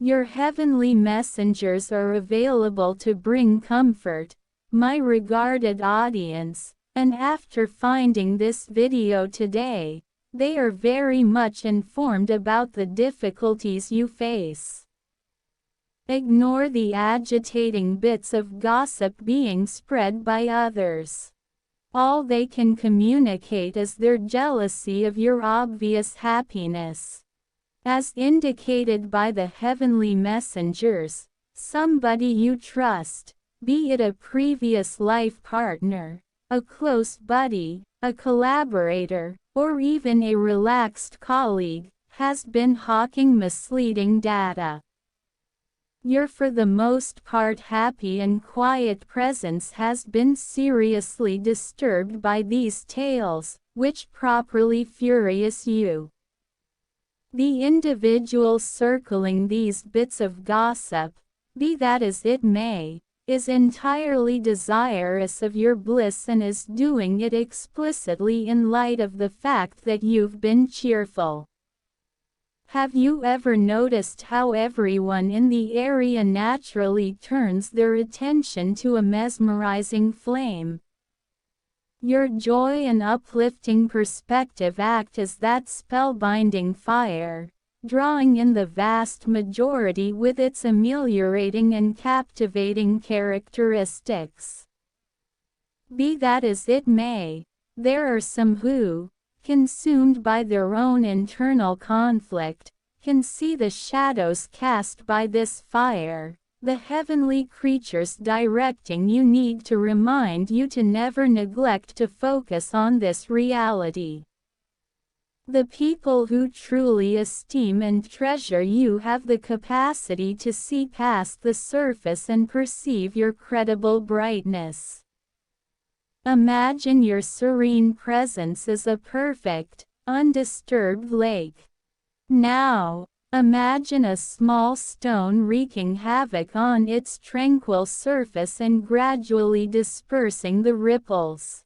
Your heavenly messengers are available to bring comfort, my regarded audience, and after finding this video today, they are very much informed about the difficulties you face. Ignore the agitating bits of gossip being spread by others. All they can communicate is their jealousy of your obvious happiness. As indicated by the heavenly messengers, somebody you trust, be it a previous life partner, a close buddy, a collaborator, or even a relaxed colleague, has been hawking misleading data. Your for the most part happy and quiet presence has been seriously disturbed by these tales, which properly furious you. The individual circling these bits of gossip, be that as it may, is entirely desirous of your bliss and is doing it explicitly in light of the fact that you've been cheerful. Have you ever noticed how everyone in the area naturally turns their attention to a mesmerizing flame? Your joy and uplifting perspective act as that spellbinding fire, drawing in the vast majority with its ameliorating and captivating characteristics. Be that as it may, there are some who, consumed by their own internal conflict, can see the shadows cast by this fire. The heavenly creatures directing you need to remind you to never neglect to focus on this reality. The people who truly esteem and treasure you have the capacity to see past the surface and perceive your credible brightness. Imagine your serene presence as a perfect, undisturbed lake. Now, imagine a small stone wreaking havoc on its tranquil surface and gradually dispersing the ripples.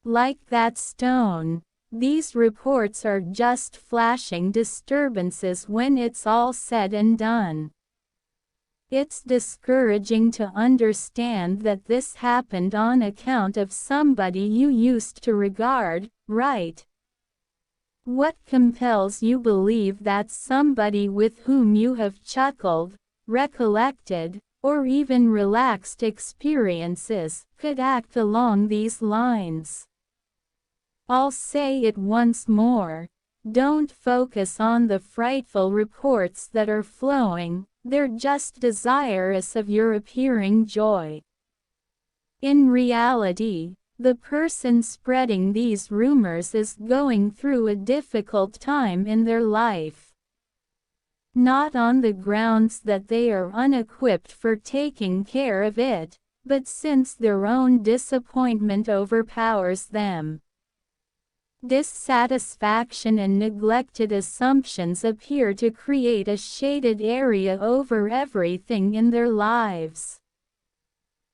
Like that stone, these reports are just flashing disturbances when it's all said and done. It's discouraging to understand that this happened on account of somebody you used to regard, right? What compels you believe that somebody with whom you have chuckled, recollected, or even relaxed experiences, could act along these lines? I'll say it once more, don't focus on the frightful reports that are flowing, they're just desirous of your appearing joy. In reality, the person spreading these rumors is going through a difficult time in their life. Not on the grounds that they are unequipped for taking care of it, but since their own disappointment overpowers them. Dissatisfaction and neglected assumptions appear to create a shaded area over everything in their lives.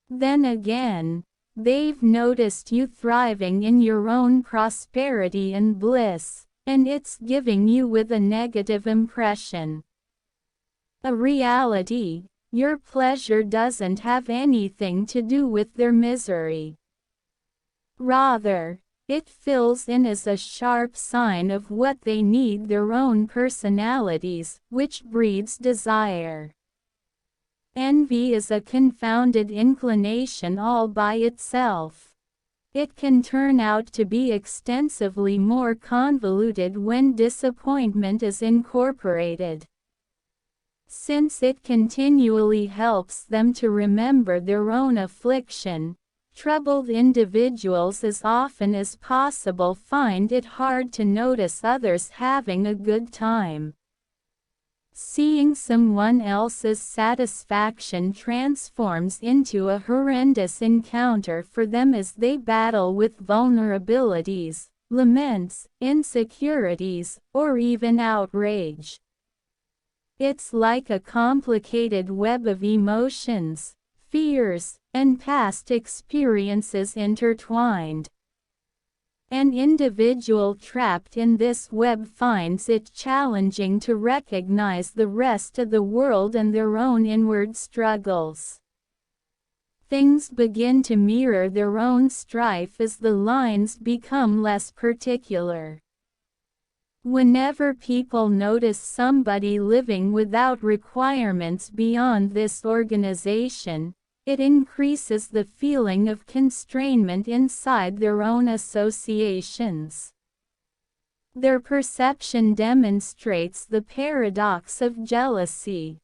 Then again, they've noticed you thriving in your own prosperity and bliss, and it's giving you with a negative impression. A reality, your pleasure doesn't have anything to do with their misery. Rather, it fills in as a sharp sign of what they need, their own personalities, which breeds desire. Envy is a confounded inclination all by itself. It can turn out to be extensively more convoluted when disappointment is incorporated. Since it continually helps them to remember their own affliction, troubled individuals as often as possible find it hard to notice others having a good time. Seeing someone else's satisfaction transforms into a horrendous encounter for them as they battle with vulnerabilities, laments, insecurities, or even outrage. It's like a complicated web of emotions, fears, and past experiences intertwined. An individual trapped in this web finds it challenging to recognize the rest of the world and their own inward struggles. Things begin to mirror their own strife as the lines become less particular. Whenever people notice somebody living without requirements beyond this organization, it increases the feeling of constrainment inside their own associations. Their perception demonstrates the paradox of jealousy.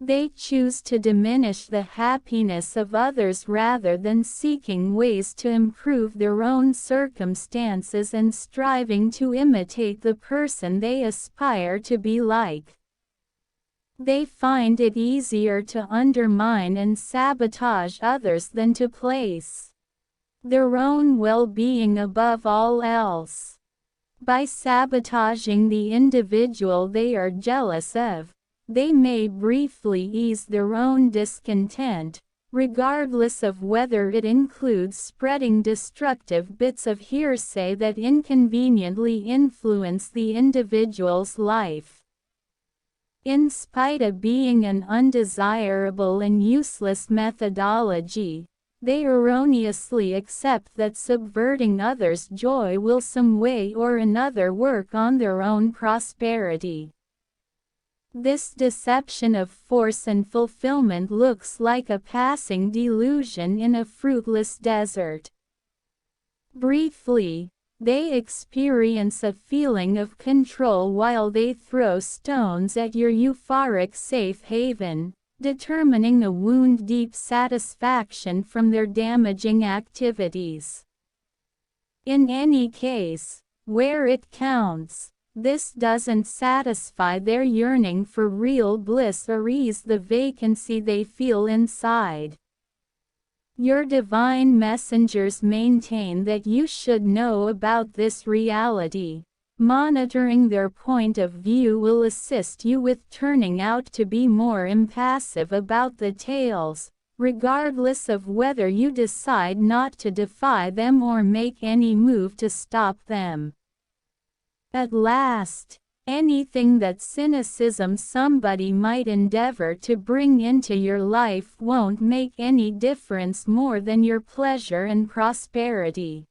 They choose to diminish the happiness of others rather than seeking ways to improve their own circumstances and striving to imitate the person they aspire to be like. They find it easier to undermine and sabotage others than to place their own well-being above all else. By sabotaging the individual they are jealous of, they may briefly ease their own discontent, regardless of whether it includes spreading destructive bits of hearsay that inconveniently influence the individual's life. In spite of being an undesirable and useless methodology, they erroneously accept that subverting others' joy will some way or another work on their own prosperity. This deception of force and fulfillment looks like a passing delusion in a fruitless desert. Briefly, they experience a feeling of control while they throw stones at your euphoric safe haven, determining a wound-deep satisfaction from their damaging activities. In any case, where it counts, this doesn't satisfy their yearning for real bliss or ease the vacancy they feel inside. Your divine messengers maintain that you should know about this reality. Monitoring their point of view will assist you with turning out to be more impassive about the tales, regardless of whether you decide not to defy them or make any move to stop them. At last, anything that cynicism somebody might endeavor to bring into your life won't make any difference more than your pleasure and prosperity.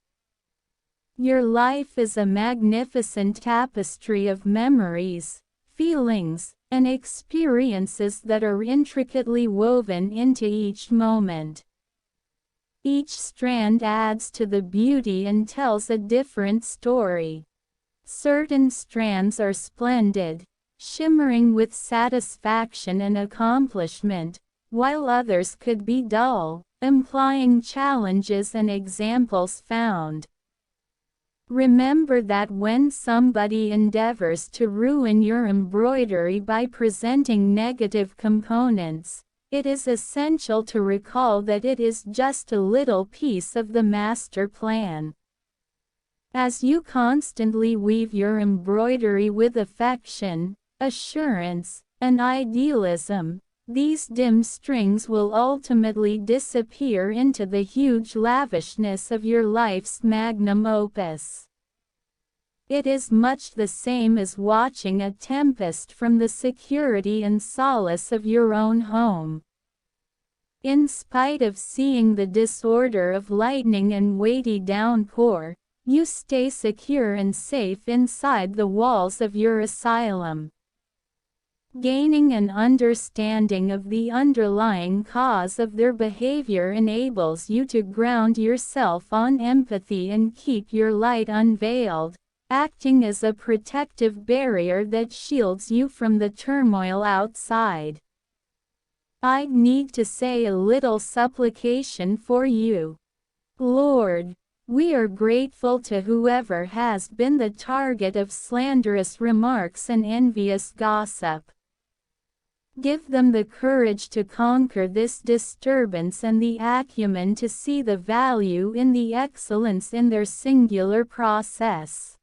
Your life is a magnificent tapestry of memories, feelings, and experiences that are intricately woven into each moment. Each strand adds to the beauty and tells a different story. Certain strands are splendid, shimmering with satisfaction and accomplishment, while others could be dull, implying challenges and examples found. Remember that when somebody endeavors to ruin your embroidery by presenting negative components, it is essential to recall that it is just a little piece of the master plan. As you constantly weave your embroidery with affection, assurance, and idealism, these dim strings will ultimately disappear into the huge lavishness of your life's magnum opus. It is much the same as watching a tempest from the security and solace of your own home. In spite of seeing the disorder of lightning and weighty downpour, you stay secure and safe inside the walls of your asylum. Gaining an understanding of the underlying cause of their behavior enables you to ground yourself on empathy and keep your light unveiled, acting as a protective barrier that shields you from the turmoil outside. I need to say a little supplication for you. Lord, we are grateful to whoever has been the target of slanderous remarks and envious gossip. Give them the courage to conquer this disturbance and the acumen to see the value in the excellence in their singular process.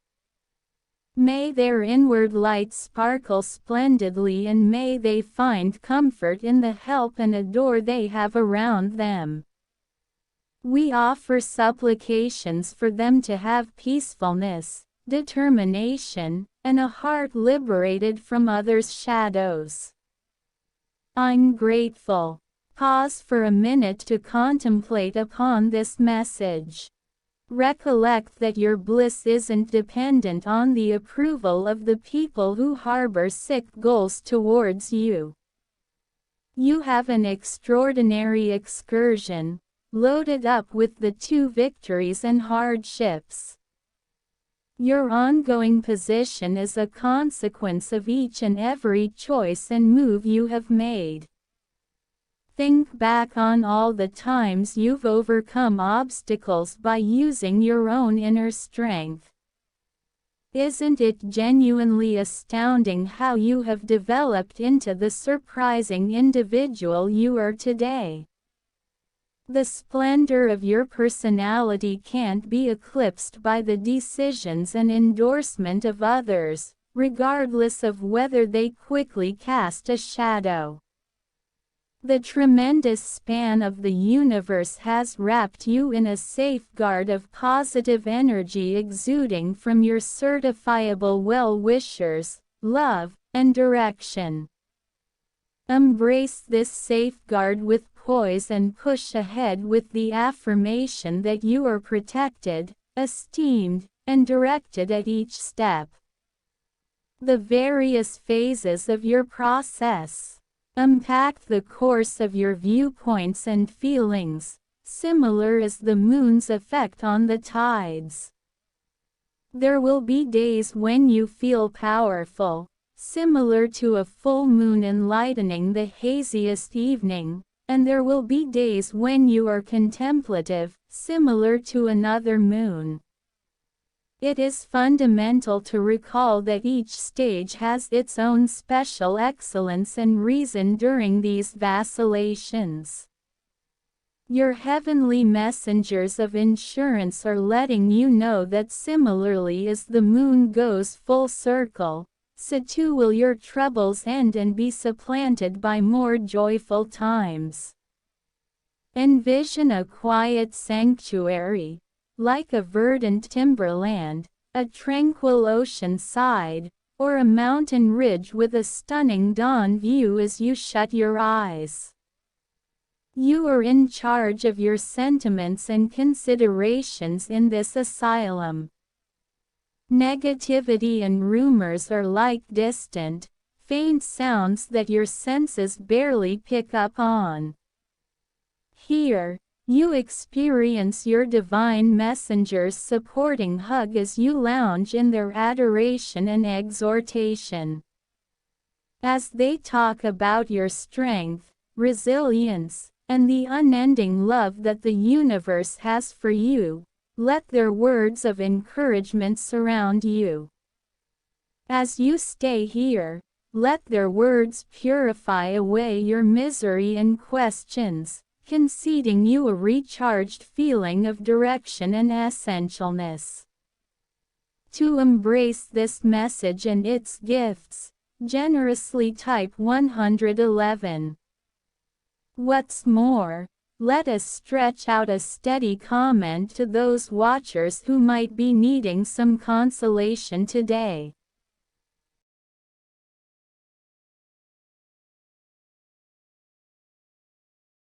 May their inward light sparkle splendidly, and may they find comfort in the help and adore they have around them. We offer supplications for them to have peacefulness, determination, and a heart liberated from others' shadows. I'm grateful. Pause for a minute to contemplate upon this message. Recollect that your bliss isn't dependent on the approval of the people who harbor sick goals towards you. You have an extraordinary excursion, loaded up with the two victories and hardships. Your ongoing position is a consequence of each and every choice and move you have made. Think back on all the times you've overcome obstacles by using your own inner strength. Isn't it genuinely astounding how you have developed into the surprising individual you are today? The splendor of your personality can't be eclipsed by the decisions and endorsement of others, regardless of whether they quickly cast a shadow. The tremendous span of the universe has wrapped you in a safeguard of positive energy exuding from your certifiable well-wishers, love, and direction. Embrace this safeguard with poise and push ahead with the affirmation that you are protected, esteemed, and directed at each step. The various phases of your process. Unpack the course of your viewpoints and feelings, similar as the moon's effect on the tides. There will be days when you feel powerful, similar to a full moon enlightening the haziest evening, and there will be days when you are contemplative, similar to another moon. It is fundamental to recall that each stage has its own special excellence and reason during these vacillations. Your heavenly messengers of insurance are letting you know that similarly as the moon goes full circle, so too will your troubles end and be supplanted by more joyful times. Envision a quiet sanctuary, like a verdant timberland, a tranquil ocean side, or a mountain ridge with a stunning dawn view as you shut your eyes. You are in charge of your sentiments and considerations in this asylum. Negativity and rumors are like distant, faint sounds that your senses barely pick up on. Here, you experience your divine messengers' supporting hug as you lounge in their adoration and exhortation. As they talk about your strength, resilience, and the unending love that the universe has for you, let their words of encouragement surround you. As you stay here, let their words purify away your misery and questions, conceding you a recharged feeling of direction and essentialness. To embrace this message and its gifts, generously type 111. What's more, let us stretch out a steady comment to those watchers who might be needing some consolation today.